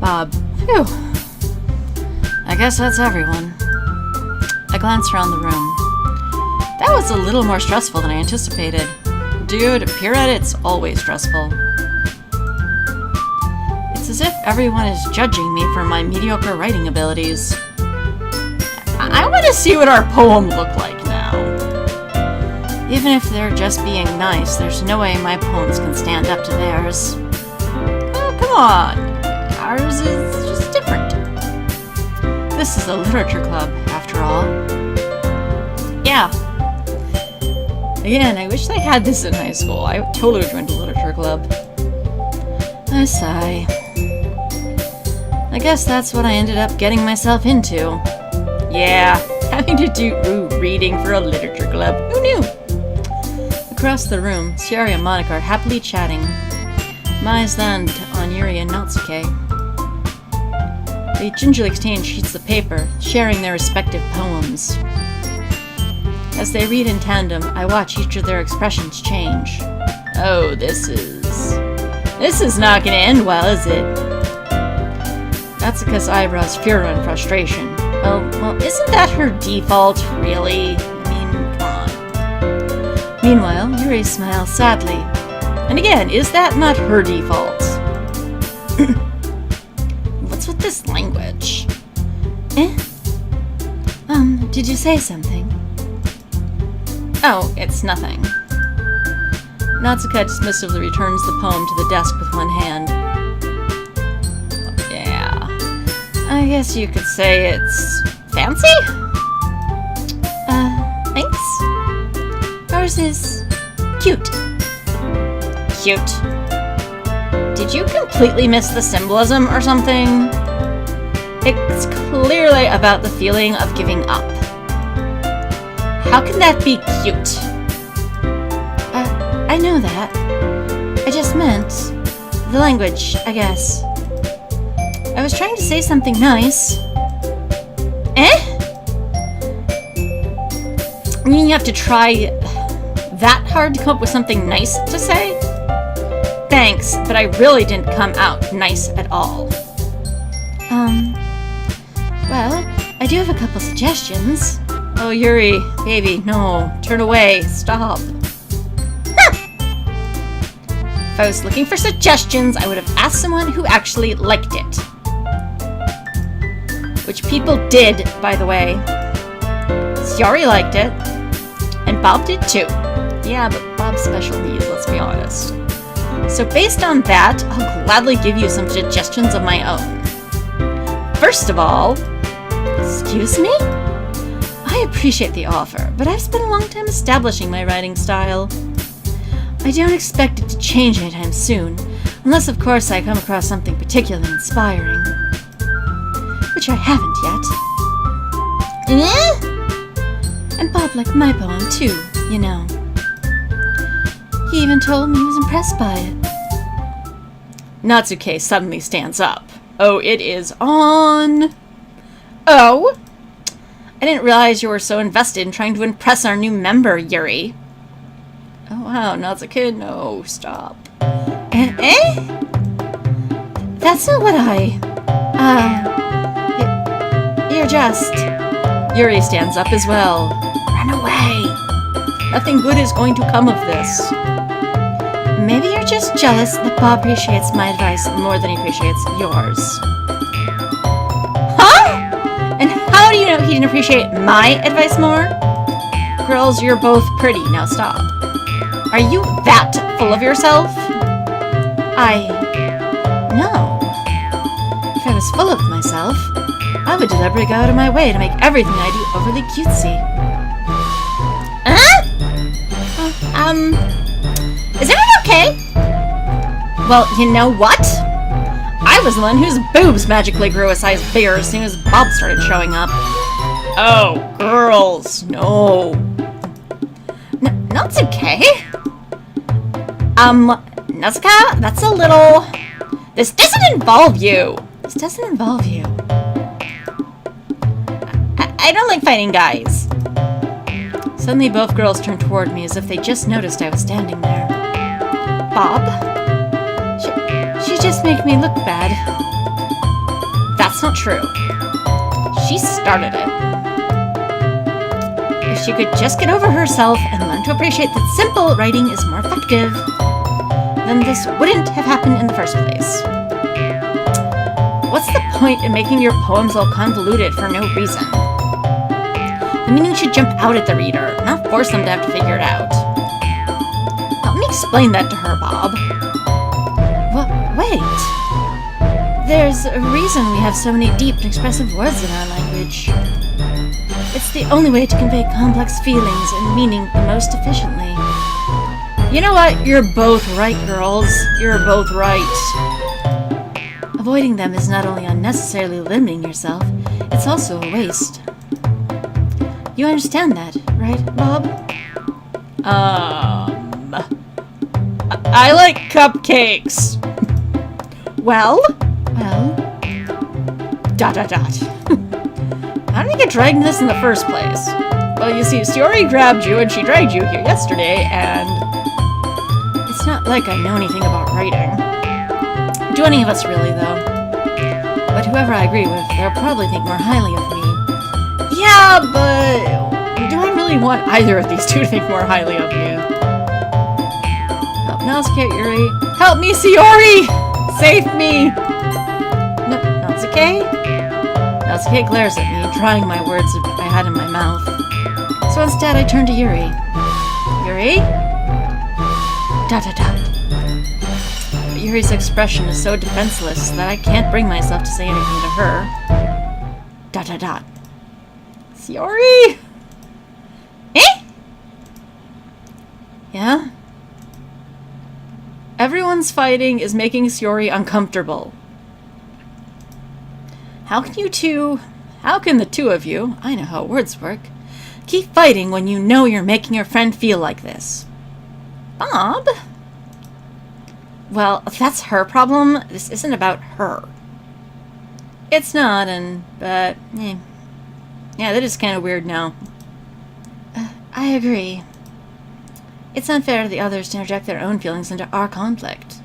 Bob. Phew. I guess that's everyone. I glance around the room. That was a little more stressful than I anticipated. Dude, peer edit's always stressful. It's as if everyone is judging me for my mediocre writing abilities. I want to see what our poem look like now. Even if they're just being nice, there's no way my poems can stand up to theirs. Oh, come on. Ours is just different. This is a literature club, after all. Yeah. Again, I wish I had this in high school. I totally joined a literature club. I sigh. I guess that's what I ended up getting myself into. Yeah, having to do reading for a literature club. Who knew? Across the room, Sayori and Monica are happily chatting. My eyes land on Yuri and Natsuke. They gingerly exchange sheets of paper, sharing their respective poems. As they read in tandem, I watch each of their expressions change. Oh, this is not gonna end well, is it? Natsuka's eyebrows furrow in frustration. Well, isn't that her default, really? I mean, come on. Meanwhile, Yuri smiles sadly. And again, is that not her default? What's with this language? Did you say something? Oh, it's nothing. Natsuka dismissively returns the poem to the desk with one hand. Yeah. I guess you could say it's fancy? Thanks. Ours is cute. Cute. Did you completely miss the symbolism or something? It's clearly about the feeling of giving up. How can that be cute? I know that. I just meant the language, I guess. I was trying to say something nice. I mean, you have to try that hard to come up with something nice to say? Thanks, but I really didn't come out nice at all. Well, I do have a couple suggestions. Oh, Yuri, baby, no. Turn away. Stop. If I was looking for suggestions, I would have asked someone who actually liked it. Which people did, by the way. Sayori liked it. And Bob did too. Yeah, but Bob's special needs, let's be honest. So based on that, I'll gladly give you some suggestions of my own. First of all, excuse me? I appreciate the offer, but I've spent a long time establishing my writing style. I don't expect it to change anytime soon, unless of course I come across something particularly inspiring. Which I haven't yet. And Bob liked my poem too, you know. He even told me he was impressed by it. Natsuke suddenly stands up. Oh, it is on. Oh? I didn't realize you were so invested in trying to impress our new member, Yuri. Oh, wow, Natsuke, no, stop. That's not what you're just... Yuri stands up as well. Run away. Nothing good is going to come of this. Maybe you're just jealous that Bob appreciates my advice more than he appreciates yours. Huh? And how do you know he didn't appreciate my advice more? Girls, you're both pretty. Now stop. Are you that full of yourself? No. If I was full of myself, I would deliberately go out of my way to make everything I do overly cutesy. Is everything okay? Well, you know what? I was the one whose boobs magically grew a size bigger as soon as Bob started showing up. Oh, girls, no. Natsuke? Natsuka, that's a little... This doesn't involve you. This doesn't involve you. I don't like fighting guys. Suddenly, both girls turned toward me as if they just noticed I was standing there. Bob? She just make me look bad. That's not true. She started it. If she could just get over herself and learn to appreciate that simple writing is more effective, then this wouldn't have happened in the first place. What's the point in making your poems all convoluted for no reason? The meaning should jump out at the reader, not force them to have to figure it out. Help me explain that to her, Bob. Wait. There's a reason we have so many deep and expressive words in our language. It's the only way to convey complex feelings and meaning the most efficiently. You know what? You're both right, girls. You're both right. Avoiding them is not only unnecessarily limiting yourself, it's also a waste. You understand that, right, Bob? I like cupcakes. Well? Dot. How did you get dragged into this in the first place? Well, you see, Sayori grabbed you and she dragged you here yesterday, and it's not like I know anything about writing. Do any of us really, though? But whoever I agree with, they'll probably think more highly of me. Yeah, but do I really want either of these two to think more highly of me? Help Natsuki, Yuri. Help me, Sayori! Save me! Natsuki? Natsuki glares at me, trying my words I had in my mouth. So instead, I turn to Yuri. Yuri? Dot. But Yuri's expression is so defenseless that I can't bring myself to say anything to her. Dot. Sayori? Eh? Yeah? Everyone's fighting is making Sayori uncomfortable. How can the two of you, I know how words work, keep fighting when you know you're making your friend feel like this? Bob? Well, if that's her problem, this isn't about her. It's not, but yeah, that is kind of weird now. I agree. It's unfair to the others to interject their own feelings into our conflict.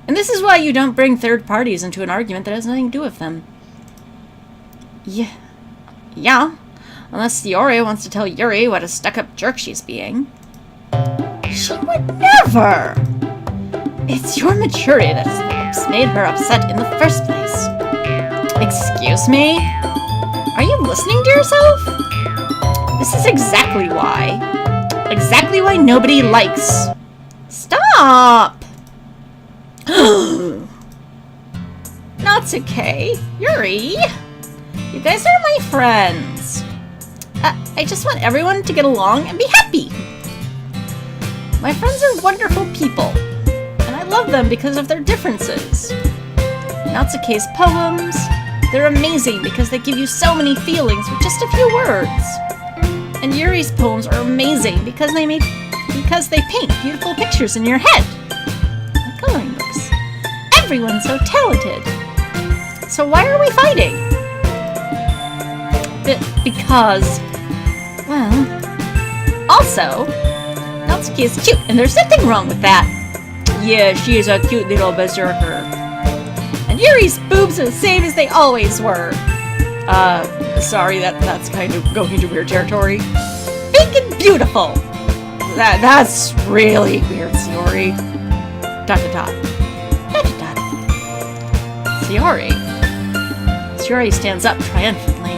And this is why you don't bring third parties into an argument that has nothing to do with them. Yeah. Unless Sayori wants to tell Yuri what a stuck-up jerk she's being. She would never! It's your maturity that has made her upset in the first place. Excuse me? Are you listening to yourself? This is exactly why. Exactly why nobody likes. Stop! Natsuki, Yuri, you guys are my friends. I just want everyone to get along and be happy. My friends are wonderful people, and I love them because of their differences. Natsuki's poems, they're amazing because they give you so many feelings with just a few words. And Yuri's poems are amazing because they paint beautiful pictures in your head. Like coloring books. Everyone's so talented. So why are we fighting? Because, well, also, Natsuki is cute, and there's nothing wrong with that. Yeah, she is a cute little berserker. And Yuri's boobs are the same as they always were. Sorry, that's kind of going into weird territory. Big and beautiful! That's really weird, Sayori. Dot. Sayori stands up triumphantly.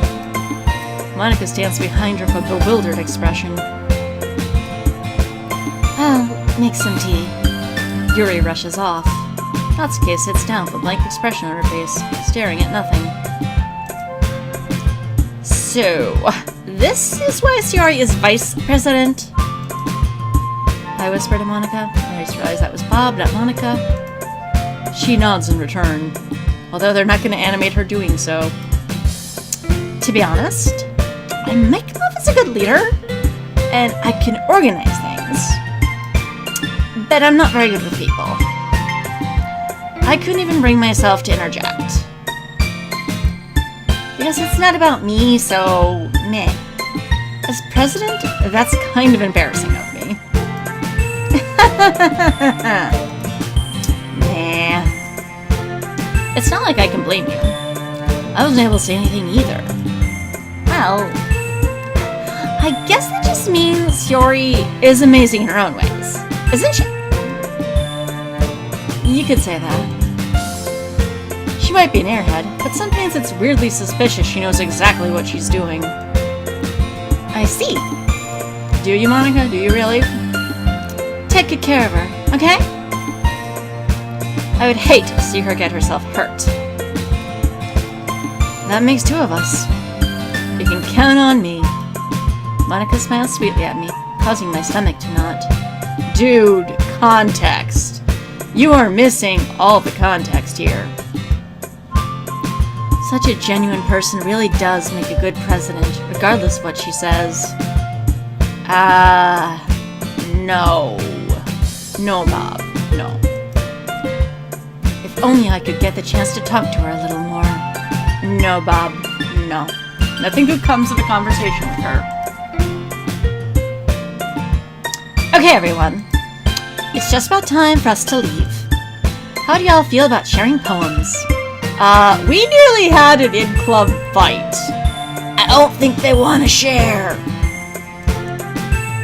Monica stands behind her with a bewildered expression. I'll make some tea. Yuri rushes off. Natsuki sits down with a blank expression on her face, staring at nothing. So, this is why Sayori is vice president? I whisper to Monica. I just realized that was Bob, not Monica. She nods in return, although they're not going to animate her doing so. To be honest, I might come off as a good leader, and I can organize things, but I'm not very good with people. I couldn't even bring myself to interject. Because it's not about me, so meh. As president, that's kind of embarrassing of me. Nah. It's not like I can blame you. I wasn't able to say anything either. Well, I guess that just means Sayori is amazing in her own ways, isn't she? You could say that. She might be an airhead, but sometimes it's weirdly suspicious she knows exactly what she's doing. I see. Do you, Monica? Do you really? Take good care of her, okay? I would hate to see her get herself hurt. That makes two of us. You can count on me. Monica smiles sweetly at me, causing my stomach to knot. Dude, context. You are missing all the context here. Such a genuine person really does make a good president, regardless of what she says. No. No, Bob, no. If only I could get the chance to talk to her a little more. No, Bob, no. Nothing good comes of a conversation with her. Okay, everyone. It's just about time for us to leave. How do y'all feel about sharing poems? We nearly had an in-club fight. I don't think they want to share.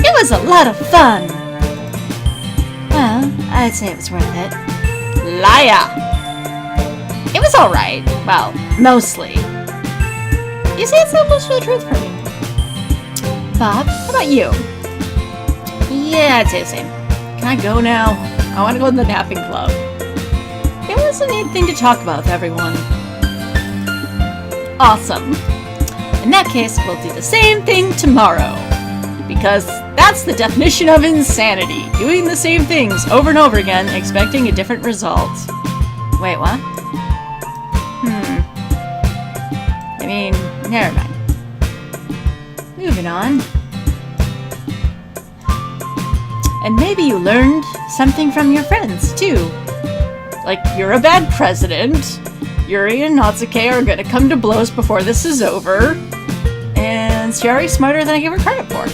It was a lot of fun. Well, I'd say it was worth it. Liar! It was alright. Well, mostly. You say it's not most of the truth for me. Bob, how about you? Yeah, I'd say the same. Can I go now? I want to go to the napping club. It was a neat thing to talk about with everyone. Awesome. In that case, we'll do the same thing tomorrow. Because that's the definition of insanity. Doing the same things over and over again, expecting a different result. Wait, what? I mean, never mind. Moving on. And maybe you learned something from your friends, too. Like, you're a bad president. Yuri and Natsuke are gonna come to blows before this is over. And Sayori's smarter than I give her credit for.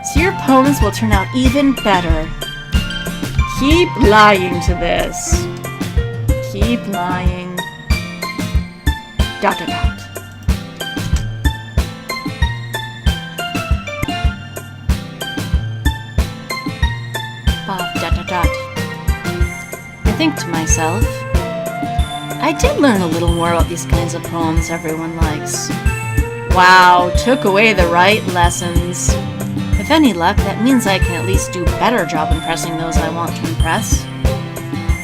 So your poems will turn out even better. Keep lying to this. Keep lying. ... Bob ... I think to myself, I did learn a little more about these kinds of poems everyone likes. Wow, took away the right lessons. With any luck, that means I can at least do a better job impressing those I want to impress.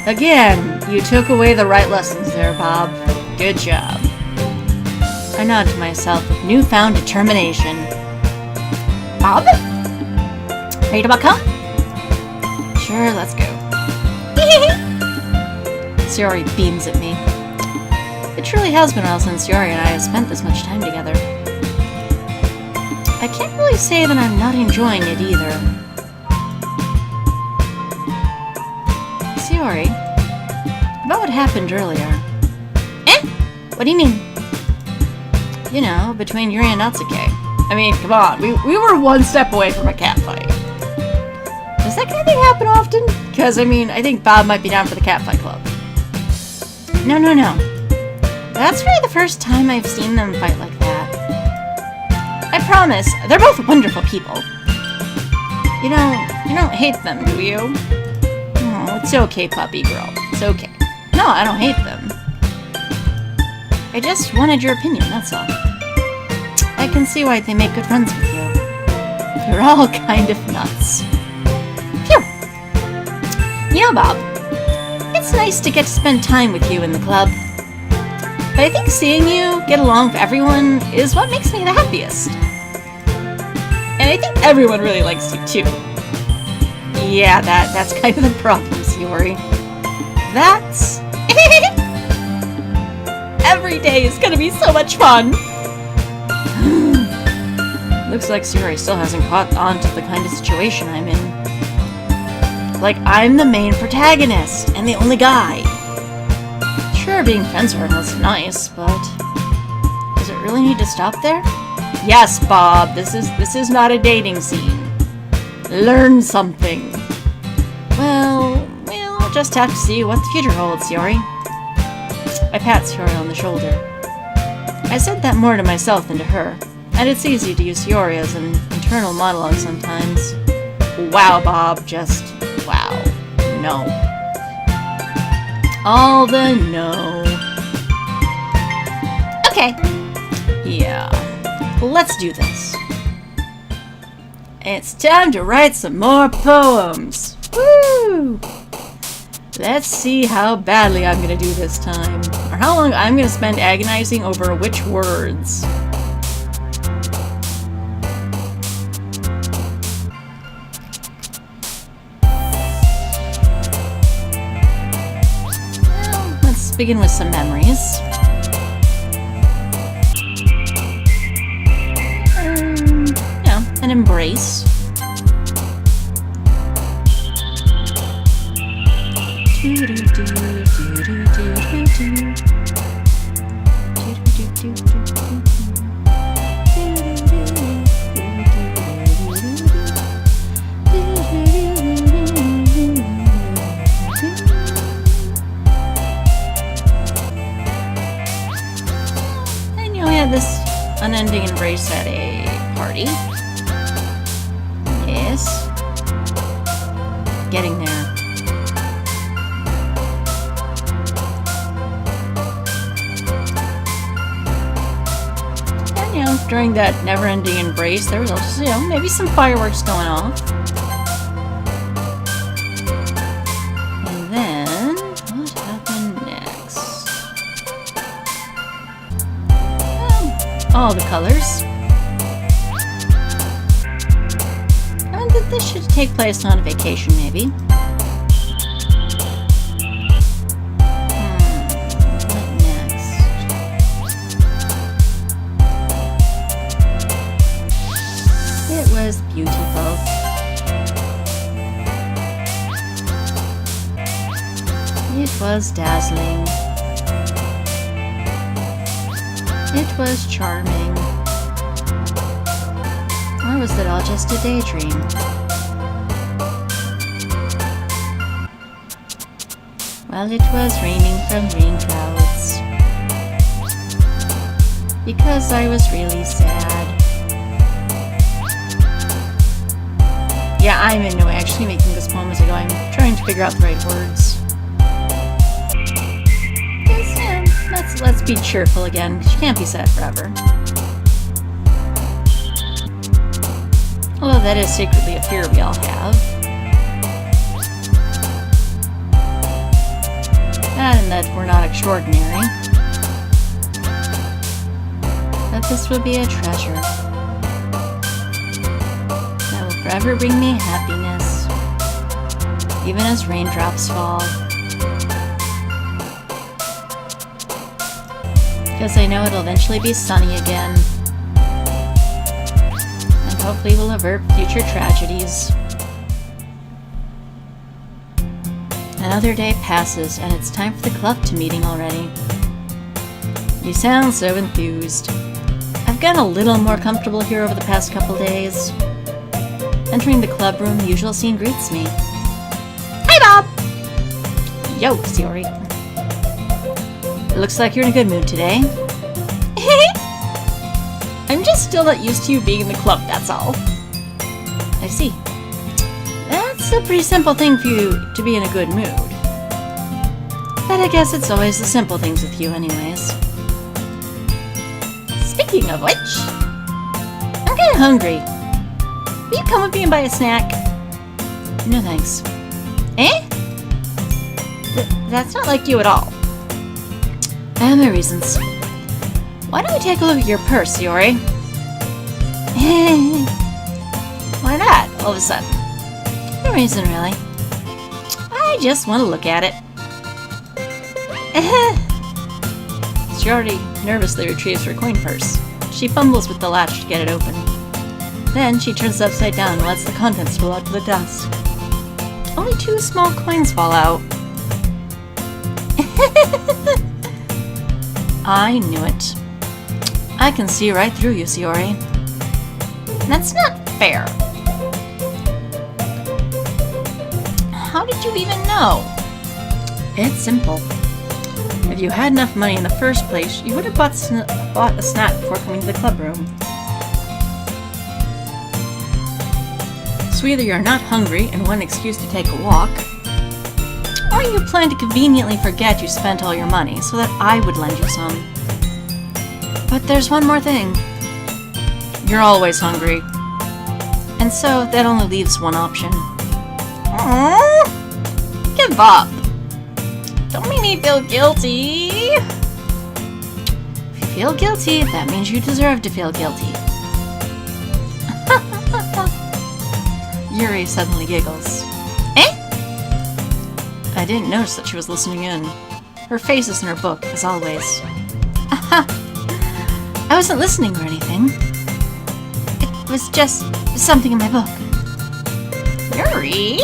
Again, you took away the right lessons there, Bob. Good job. I nod to myself with newfound determination. Bob? Ready to come? Sure, let's go. Sayori beams at me. It truly has been a while since Sayori and I have spent this much time together. I can't really say that I'm not enjoying it either. Sayori, about what happened earlier. Eh? What do you mean? You know, between Yuri and Natsuke. I mean, come on, we were one step away from a catfight. Does that kind of thing happen often? Because, I mean, I think Bob might be down for the catfight club. No. That's really the first time I've seen them fight like that. I promise, they're both wonderful people. You don't hate them, do you? Oh, it's okay, puppy girl. It's okay. No, I don't hate them. I just wanted your opinion, that's all. I can see why they make good friends with you. They're all kind of nuts. Phew! You know, Bob, it's nice to get to spend time with you in the club. But I think seeing you get along with everyone is what makes me the happiest. And I think everyone really likes you, too. Yeah, that's kind of the problem, Sayori. That's... Every day is gonna be so much fun! Looks like Sayori still hasn't caught on to the kind of situation I'm in. Like, I'm the main protagonist, and the only guy. Sure, being friends with her was nice, but... Does it really need to stop there? Yes, Bob, this is not a dating scene. Learn something. Well, we'll just have to see what the future holds, Sayori. I pat Sayori on the shoulder. I said that more to myself than to her, and it's easy to use Sayori as an internal monologue sometimes. Wow, Bob, just wow. No. All the no. Okay. Yeah. Let's do this. It's time to write some more poems. Woo! Let's see how badly I'm gonna do this time, or how long I'm gonna spend agonizing over which words. Well, let's begin with some memories. An embrace. And you know, we had this unending embrace at a party. Yes. Getting there. And, you know, during that never-ending embrace, there was also, you know, maybe some fireworks going off. And then, what happened next? Well, all the colors. This should take place on a vacation, maybe. What next? It was beautiful. It was dazzling. It was charming. Or was it all just a daydream? Well, it was raining from rain clouds. Because I was really sad. Yeah, I'm in no way actually making this poem as I go. I'm trying to figure out the right words. Because, yeah, let's be cheerful again. You can't be sad forever. Although that is secretly a fear we all have. And that we're not extraordinary. That this will be a treasure. That will forever bring me happiness. Even as raindrops fall. Because I know it'll eventually be sunny again. And hopefully we'll avert future tragedies. Another day passes, and it's time for the club to meeting already. You sound so enthused. I've gotten a little more comfortable here over the past couple days. Entering the club room, the usual scene greets me. Hey, Bob! Yo, Sayori. It looks like you're in a good mood today. I'm just still not used to you being in the club, that's all. I see. That's a pretty simple thing for you to be in a good mood. But I guess it's always the simple things with you anyways. Speaking of which, I'm kinda hungry. Will you come with me and buy a snack? No thanks. Eh? That's not like you at all. I have my reasons. Why don't we take a look at your purse, Sayori? Why not, all of a sudden? No reason, really. I just want to look at it. Sayori nervously retrieves her coin purse. She fumbles with the latch to get it open. Then she turns it upside down and lets the contents spill out to the dust. Only 2 small coins fall out. I knew it. I can see right through you, Sayori. That's not fair. How did you even know? It's simple. If you had enough money in the first place, you would have bought a snack before coming to the club room. So either you're not hungry and want an excuse to take a walk, or you plan to conveniently forget you spent all your money so that I would lend you some. But there's one more thing. You're always hungry. And so that only leaves one option. Aww. Give up. Don't make me feel guilty. If you feel guilty, that means you deserve to feel guilty. Yuri suddenly giggles. Eh? I didn't notice that she was listening in. Her face is in her book, as always. I wasn't listening or anything. It was just something in my book. Yuri?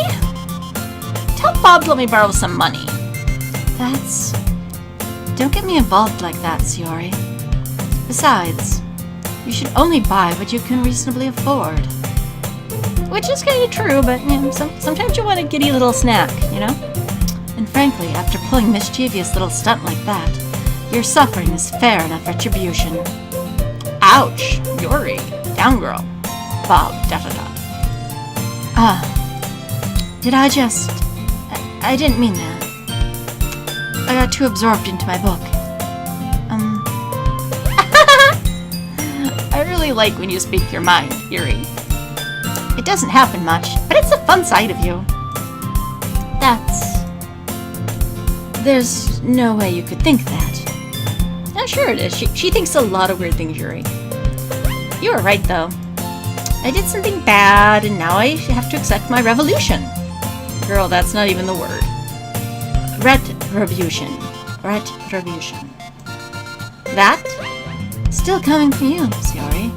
Tell Bob to let me borrow some money. That's... Don't get me involved like that, Sayori. Besides, you should only buy what you can reasonably afford. Which is kind of true, but you know, sometimes you want a giddy little snack, you know? And frankly, after pulling mischievous little stunt like that, your suffering is fair enough retribution. Ouch! Yuri. Down, girl. Bob, da-da-da. Did I just... I didn't mean that. I got too absorbed into my book. I really like when you speak your mind, Yuri. It doesn't happen much, but it's a fun side of you. There's no way you could think that. Oh, sure it is. She thinks a lot of weird things, Yuri. You were right, though. I did something bad, and now I have to accept my revolution. Girl, that's not even the word. Retribution. Retribution. That? Still coming from you, Sayori.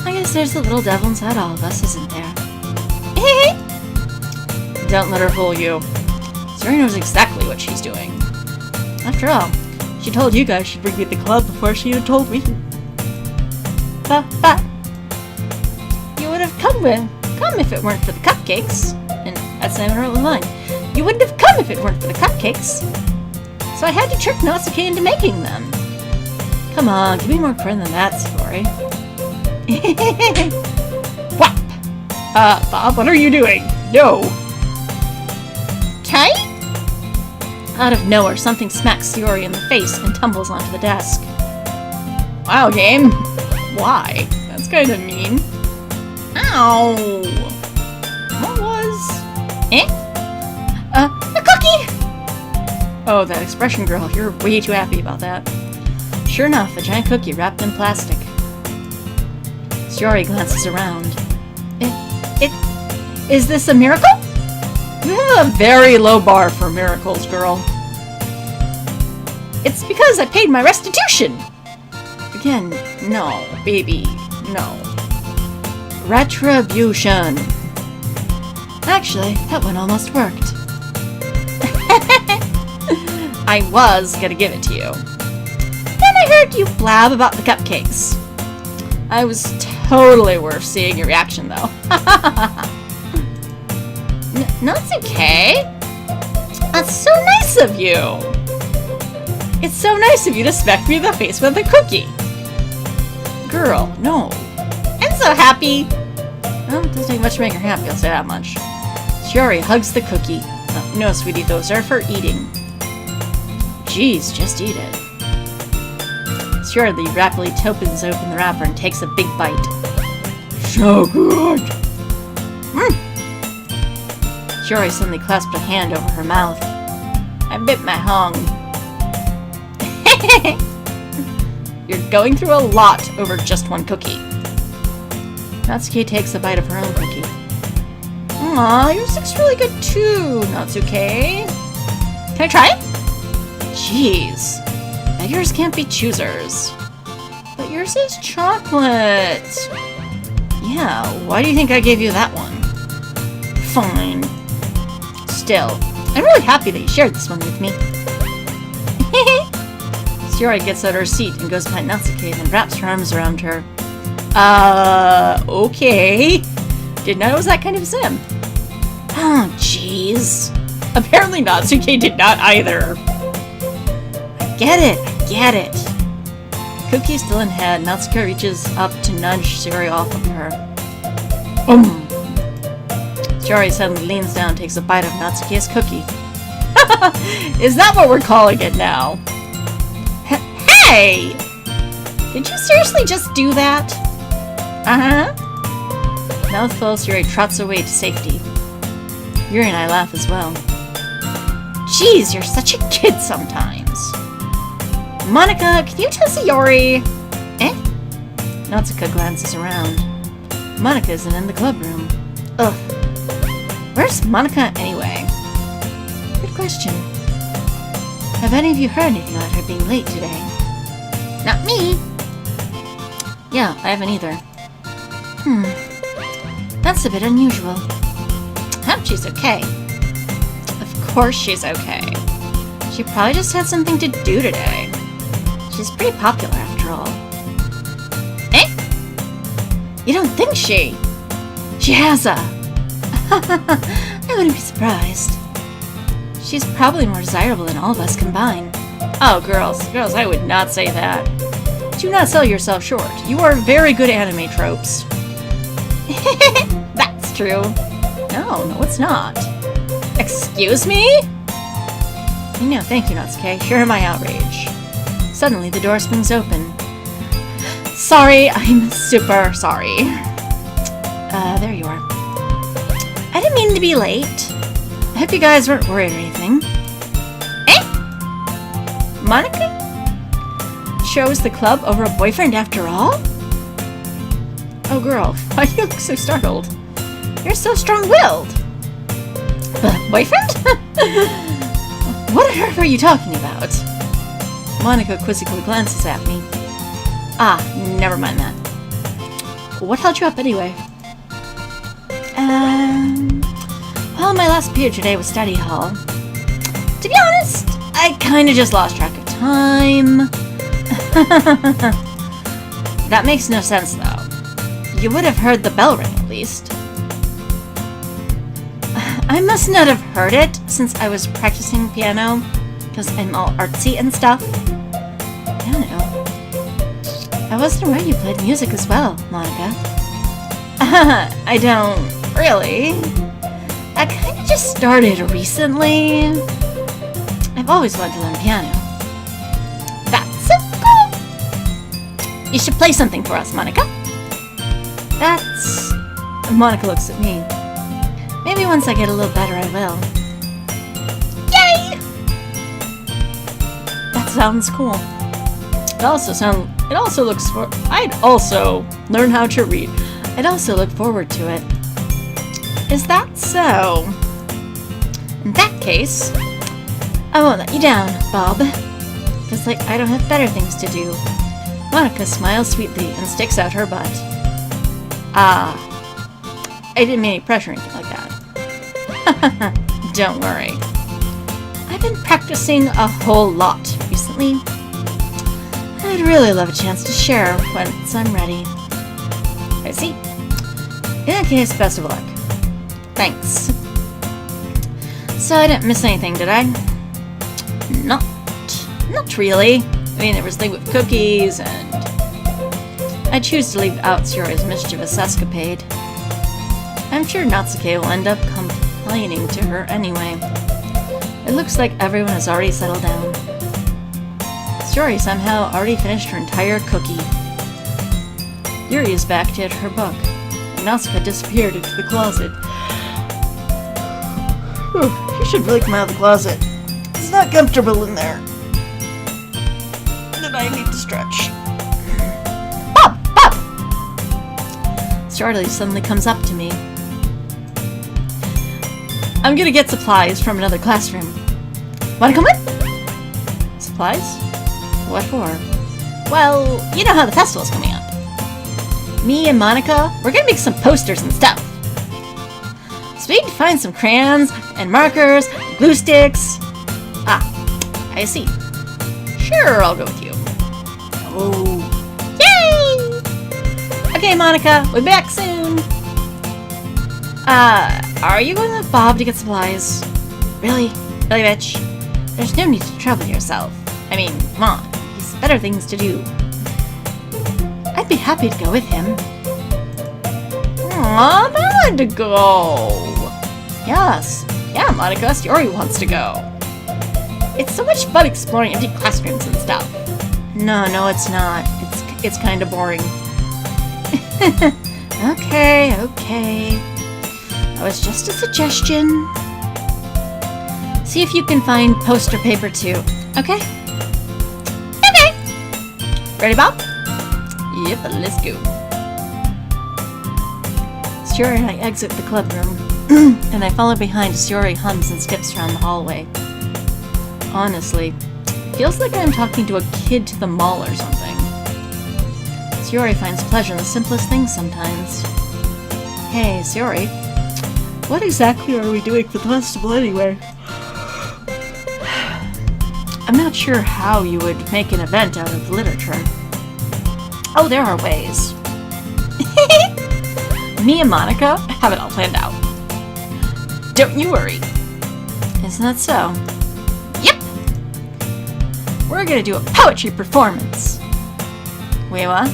I guess there's a little devil inside all of us, isn't there? Don't let her fool you. Sayori knows exactly what she's doing. After all, she told you guys she'd bring me to the club before she even told me. But you would have come if it weren't for the cupcakes. And that's not even her line. You wouldn't have come if it weren't for the cupcakes. So I had to trick Natsuki into making them. Come on, give me more credit than that, Sayori. Whap! Bob, what are you doing? No! Okay? Out of nowhere, something smacks Sayori in the face and tumbles onto the desk. Wow, game. Why? That's kind of mean. Ow! What was... a cookie! Oh, that expression, girl. You're way too happy about that. Sure enough, a giant cookie wrapped in plastic. Sayori glances around. Is this a miracle? You have a very low bar for miracles, girl. It's because I paid my restitution! Again, no, baby, no. Retribution. Actually, that one almost worked. I was gonna give it to you. Then I heard you blab about the cupcakes. I was totally worth seeing your reaction, though. Natsuki? That's so nice of you! It's so nice of you to smack me in the face with a cookie! Girl, no. I'm so happy! Well, it doesn't take much to make her happy, I'll say that much. Sayori hugs the cookie. Oh, no, sweetie, those are for eating. Jeez, just eat it. Sayori rapidly opens open the wrapper and takes a big bite. So good! Sayori suddenly clasped a hand over her mouth. I bit my tongue. You're going through a lot over just one cookie. Natsuki takes a bite of her own cookie. Aw, yours looks really good too, Natsuki. Can I try it? Jeez. Now yours can't be choosers. But yours is chocolate. Yeah, why do you think I gave you that one? Fine. Still, I'm really happy that you shared this one with me. Sayori gets out of her seat and goes behind Natsuki and wraps her arms around her. Okay. Didn't know it was that kind of sim. Oh, jeez. Apparently Natsuki did not either. I get it! I get it! Cookie still in head, Natsuko reaches up to nudge Sayori off of her. Sayori suddenly leans down and takes a bite of Natsuko's cookie. Is that what we're calling it now? Hey! Did you seriously just do that? Uh-huh. Mouthful, Sayori trots away to safety. Yuri and I laugh as well. Jeez, you're such a kid sometimes. Monica, can you tell Sayori? Eh? Natsuko glances around. Monica isn't in the club room. Ugh. Where's Monica anyway? Good question. Have any of you heard anything about her being late today? Not me. Yeah, I haven't either. That's a bit unusual. Hope she's okay. Of course she's okay. She probably just had something to do today. She's pretty popular after all. Eh? You don't think she has a... I wouldn't be surprised. She's probably more desirable than all of us combined. Oh, girls, I would not say that. Do not sell yourself short. You are very good at anime tropes. That's true. No, it's not. Excuse me? No, thank you, Natsuke. Share my outrage. Suddenly, the door swings open. Sorry, I'm super sorry. There you are. I didn't mean to be late. I hope you guys weren't worried or anything. Eh? Monica? Chose the club over a boyfriend after all? Oh girl, why do you look so startled? You're so strong-willed. Boyfriend? What on earth are you talking about? Monica quizzically glances at me. Ah, never mind that. What held you up anyway? Well, my last period today was study hall. To be honest, I kinda just lost track of time. That makes no sense, though. You would have heard the bell ring, at least. I must not have heard it, since I was practicing piano, because I'm all artsy and stuff. Piano? I wasn't aware you played music as well, Monica. I don't really. I kinda just started recently. I've always wanted to learn piano. That's so cool! You should play something for us, Monica. That's... Monica looks at me. Maybe once I get a little better, I will. Yay! That sounds cool. It also looks for... I'd also learn how to read. I'd also look forward to it. Is that so? In that case, I won't let you down, Bob. Feels like I don't have better things to do. Monica smiles sweetly and sticks out her butt. I didn't mean any pressure or anything like that. Don't worry. I've been practicing a whole lot recently. I'd really love a chance to share once I'm ready. I see. In that case, best of luck. Thanks. So I didn't miss anything, did I? Not really. I mean, there was thing with cookies, and I choose to leave out Sayori's mischievous escapade. I'm sure Natsuke will end up complaining to her anyway. It looks like everyone has already settled down. Sayori somehow already finished her entire cookie. Yuri is back to her book, and Natsuko disappeared into the closet. Whew, she should really come out of the closet. It's not comfortable in there. And I need to stretch. Bob! Sayori suddenly comes up to me. I'm gonna get supplies from another classroom. Wanna come in? Supplies? What for? Well, you know how the festival's coming up. Me and Monica, we're gonna make some posters and stuff. So we need to find some crayons and markers, glue sticks. Ah, I see. Sure, I'll go with you. Oh, yay! Okay, Monica, we'll be back soon. Are you going with Bob to get supplies? Really? Really, bitch? There's no need to trouble yourself. I mean, come on, he's better things to do. I'd be happy to go with him. Aw, I want to go. Yes. Yeah, Monica, Sayori wants to go. It's so much fun exploring empty classrooms and stuff. No, it's not. It's kind of boring. Okay. That was just a suggestion. See if you can find poster paper too. Okay? Okay! Ready, Bob? Yep, let's go. Sayori and I exit the club room, and I follow behind as Sayori hums and skips around the hallway. Honestly, it feels like I'm talking to a kid to the mall or something. Sayori finds pleasure in the simplest things sometimes. Hey, Sayori, what exactly are we doing for the festival anyway? I'm not sure how you would make an event out of literature. Oh, there are ways. Me and Monica have it all planned out. Don't you worry. Isn't that so? Yep! We're gonna do a poetry performance. Wait, what?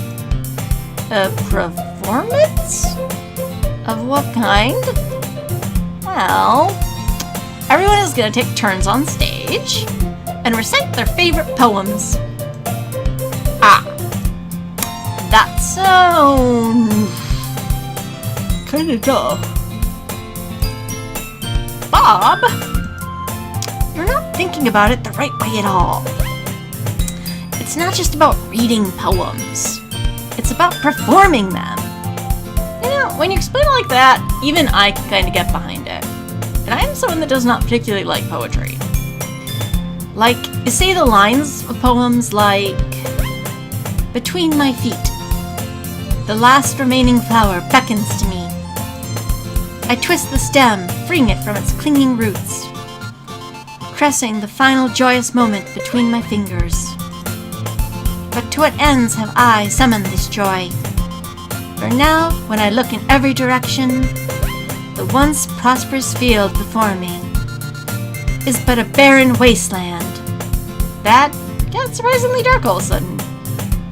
A performance? Of what kind? Well, everyone is gonna take turns on stage and recite their favorite poems. Ah, that sounds kinda dull. Bob, you're not thinking about it the right way at all. It's not just about reading poems. It's about performing them. You know, when you explain it like that, even I can kind of get behind it. And I am someone that does not particularly like poetry. Like, say the lines of poems like, between my feet, the last remaining flower beckons to me. I twist the stem, freeing it from its clinging roots, caressing the final joyous moment between my fingers. But to what ends have I summoned this joy? For now, when I look in every direction, the once prosperous field before me is but a barren wasteland. That got surprisingly dark all of a sudden.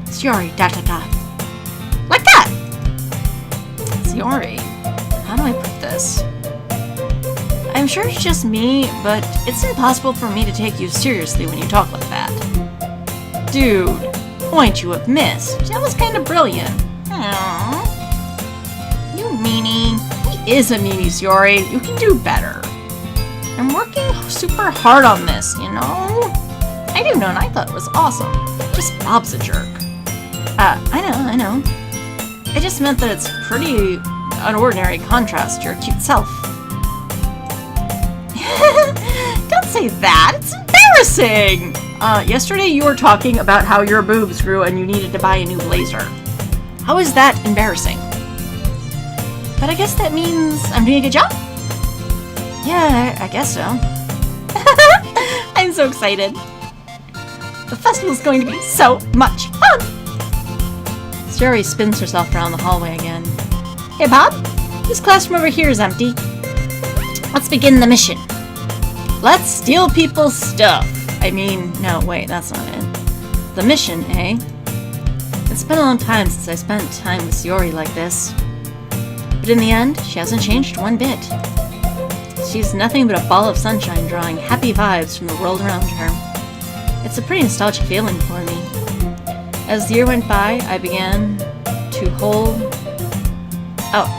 Sayori, da-da-da. Like that! Sayori, how do I put this? I'm sure it's just me, but it's impossible for me to take you seriously when you talk like that. Dude, point you have missed. That was kind of brilliant. Aww. You meanie. He is a meanie, Sayori. You can do better. I'm working super hard on this, you know? I do know, and I thought it was awesome. Just Bob's a jerk. I know. I just meant that it's pretty an ordinary contrast to your cute self. Don't say that! It's embarrassing! Yesterday you were talking about how your boobs grew and you needed to buy a new blazer. How is that embarrassing? But I guess that means I'm doing a good job? Yeah, I guess so. I'm so excited. The festival's going to be so much fun! Sayori spins herself around the hallway again. Hey, Bob, this classroom over here is empty. Let's begin the mission. Let's steal people's stuff. I mean, no, wait, that's not it. The mission, eh? It's been a long time since I spent time with Sayori like this. But in the end, she hasn't changed one bit. She's nothing but a ball of sunshine drawing happy vibes from the world around her. It's a pretty nostalgic feeling for me. As the year went by, I began to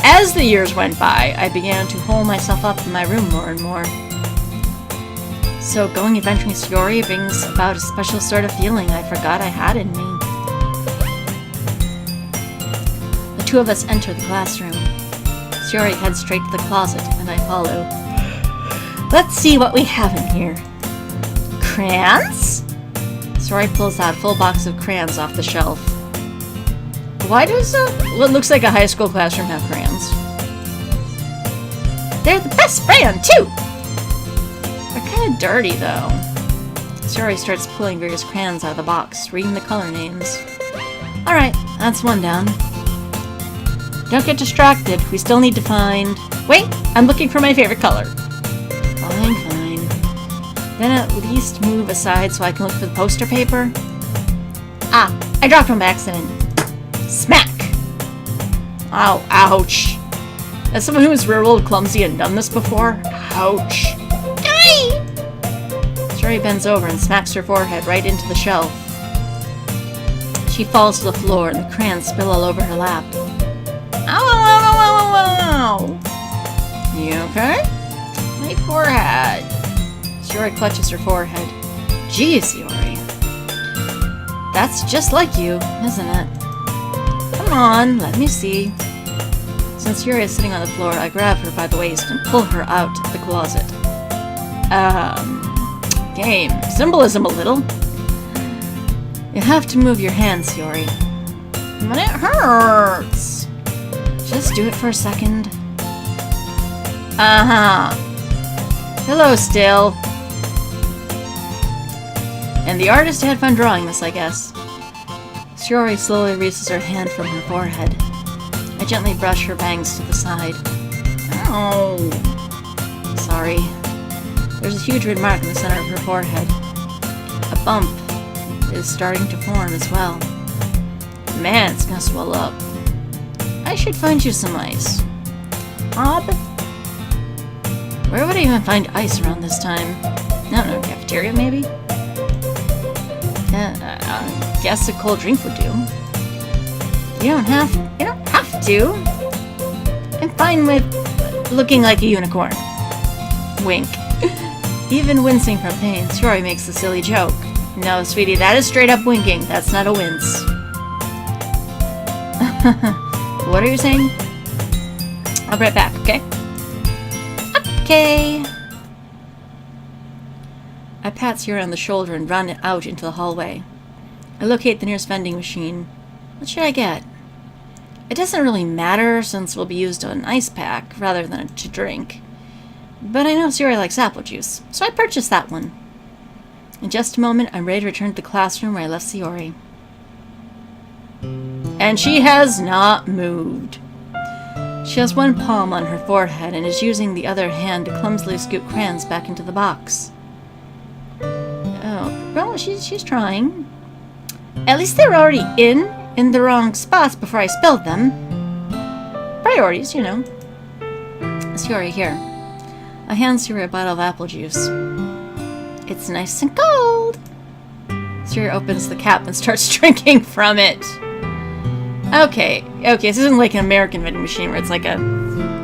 as the years went by, I began to hole myself up in my room more and more. So going adventuring with Sayori brings about a special sort of feeling I forgot I had in me. The two of us enter the classroom. Sayori heads straight to the closet, and I follow. Let's see what we have in here. Crayons? Sayori pulls out a full box of crayons off the shelf. Why does what looks like a high school classroom have crayons? They're the best brand, too! They're kind of dirty, though. Sayori starts pulling various crayons out of the box, reading the color names. Alright, that's one down. Don't get distracted. We still need to find... Wait! I'm looking for my favorite color. Fine. Then at least move aside so I can look for the poster paper. Ah, I dropped one by accident. Smack! Ow, ouch. As someone who is real clumsy and done this before, ouch. Die! Sayori bends over and smacks her forehead right into the shelf. She falls to the floor and the crayons spill all over her lap. Ow, ow, ow, ow, ow, ow. You okay? My forehead. Sayori clutches her forehead. Gee, Sayori. That's just like you, isn't it? Come on, let me see. Since Sayori is sitting on the floor, I grab her by the waist and pull her out of the closet. Game. Symbolism a little. You have to move your hands, Sayori. But it hurts. Just do it for a second. Uh-huh. Hello, still. And the artist had fun drawing this, I guess. Sayori slowly releases her hand from her forehead. I gently brush her bangs to the side. Ow. Sorry. There's a huge red mark in the center of her forehead. A bump is starting to form as well. Man, it's gonna swell up. I should find you some ice. Bob? Where would I even find ice around this time? I don't know, cafeteria maybe? I guess a cold drink would do. You don't have to. I'm fine with looking like a unicorn. Wink. Even wincing from pain, Sayori makes a silly joke. No, sweetie, that is straight up winking. That's not a wince. What are you saying? I'll be right back, okay? Okay. I pat Sayori on the shoulder and run out into the hallway. I locate the nearest vending machine. What should I get? It doesn't really matter since we'll be used on an ice pack rather than to drink. But I know Sayori likes apple juice, so I purchased that one. In just a moment, I'm ready to return to the classroom where I left Sayori. And she has not moved. She has one palm on her forehead and is using the other hand to clumsily scoop crayons back into the box. Oh, well, she's trying. At least they were already in the wrong spots before I spilled them. Priorities, you know. Sayori, here. I hand Sayori a bottle of apple juice. It's nice and cold. Sayori opens the cap and starts drinking from it. Okay, this isn't like an American vending machine where it's like a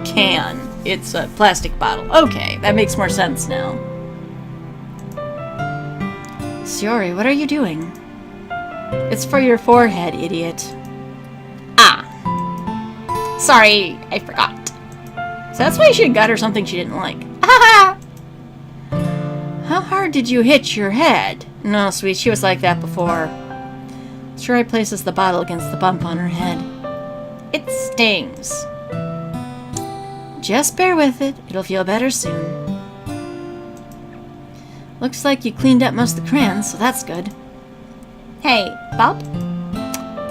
can. It's a plastic bottle. Okay, that makes more sense now. Sayori, what are you doing? It's for your forehead, idiot. Ah. Sorry, I forgot. So that's why she got her something she didn't like. Ha! How hard did you hit your head? No, sweet, she was like that before. Sayori places the bottle against the bump on her head. It stings. Just bear with it. It'll feel better soon. Looks like you cleaned up most of the crayons, so that's good. Hey, Bob?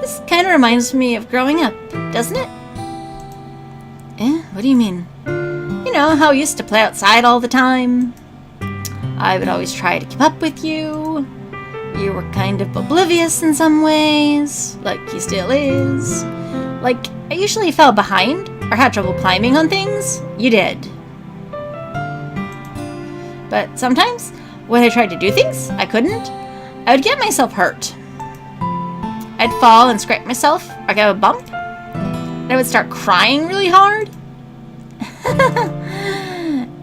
This kind of reminds me of growing up, doesn't it? What do you mean? You know, how we used to play outside all the time. I would always try to keep up with you. You were kind of oblivious in some ways, like he still is. Like, I usually fell behind or had trouble climbing on things. You did. But sometimes, when I tried to do things I couldn't, I would get myself hurt. I'd fall and scrape myself, or get a bump, and I would start crying really hard.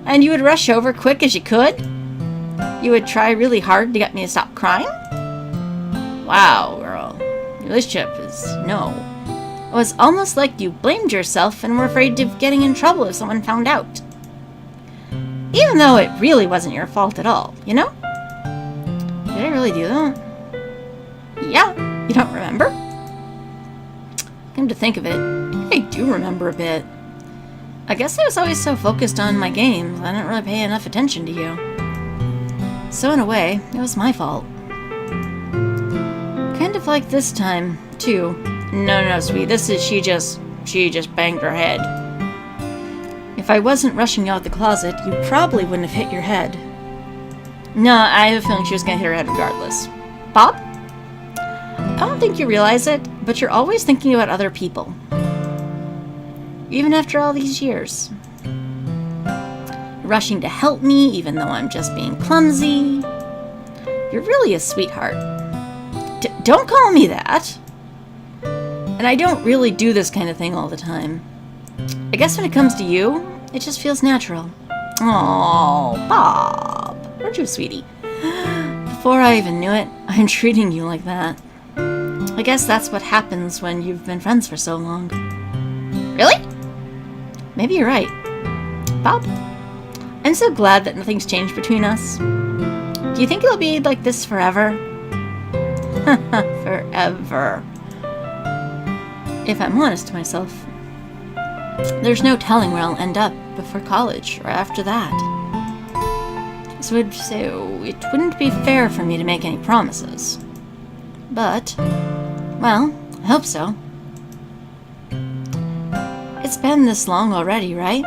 And you would rush over quick as you could. You would try really hard to get me to stop crying. Wow, girl. Your relationship is no. It was almost like you blamed yourself and were afraid of getting in trouble if someone found out. Even though it really wasn't your fault at all, you know? Did I really do that? Yeah, you don't remember? Come to think of it, I do remember a bit. I guess I was always so focused on my games, I didn't really pay enough attention to you. So in a way, it was my fault. Kind of like this time, too. No, sweet, this is she just banged her head. If I wasn't rushing you out the closet, you probably wouldn't have hit your head. No, I have a feeling she was going to hit her head regardless. Bob? I don't think you realize it, but you're always thinking about other people. Even after all these years. Rushing to help me, even though I'm just being clumsy. You're really a sweetheart. Don't call me that. And I don't really do this kind of thing all the time. I guess when it comes to you, it just feels natural. Oh, Bob. Aren't you a sweetie? Before I even knew it, I'm treating you like that. I guess that's what happens when you've been friends for so long. Really? Maybe you're right. Bob, I'm so glad that nothing's changed between us. Do you think it'll be like this forever? Forever. If I'm honest to myself, there's no telling where I'll end up before college or after that. So it wouldn't be fair for me to make any promises. But, well, I hope so. It's been this long already, right?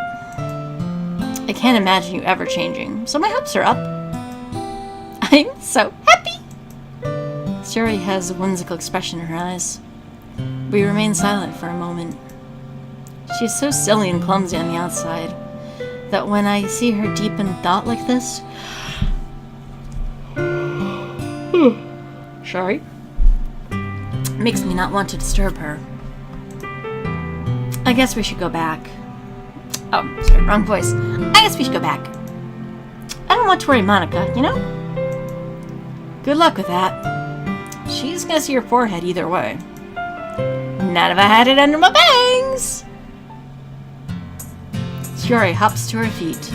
I can't imagine you ever changing, so my hopes are up. I'm so happy! Sayori has a whimsical expression in her eyes. We remain silent for a moment. She's so silly and clumsy on the outside that when I see her deep in thought like this... Sorry? It makes me not want to disturb her. I guess we should go back. Oh, sorry, wrong voice. I guess we should go back. I don't want to worry Monica, you know? Good luck with that. She's gonna see your forehead either way. Not if I had it under my bangs! Sayori hops to her feet.